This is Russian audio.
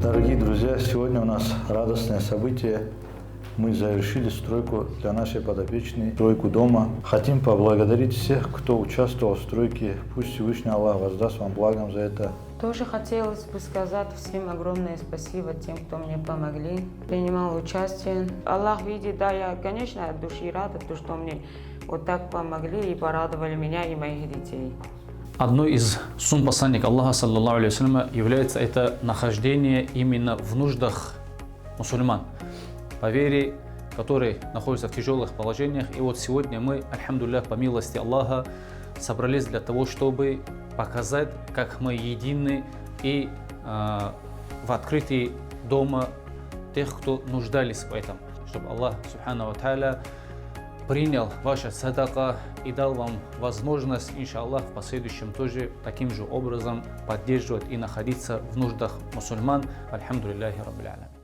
Дорогие друзья, сегодня у нас радостное событие. Мы завершили стройку для нашей подопечной, стройку дома. Хотим поблагодарить всех, кто участвовал в стройке. Пусть Всевышний Аллах воздаст вам благом за это. Тоже хотелось бы сказать всем огромное спасибо тем, кто мне помогли, принимал участие. Аллах видит, да, я, конечно, от души рада, то, что мне вот так помогли и порадовали меня и моих детей. Одной из сунн посланника Аллаха, саллаллаху алейхи вассаляма, является это нахождение именно в нуждах мусульман, по вере, которые находятся в тяжелых положениях. И вот сегодня мы, альхамдулиллах, по милости Аллаха, собрались для того, чтобы показать, как мы едины и в открытии дома тех, кто нуждались в этом, чтобы Аллах, субхану ва тааля, принял ваше садака и дал вам возможность, иншаллах, в последующем тоже таким же образом поддерживать и находиться в нуждах мусульман. Альхамдулиллахи раббил алямин.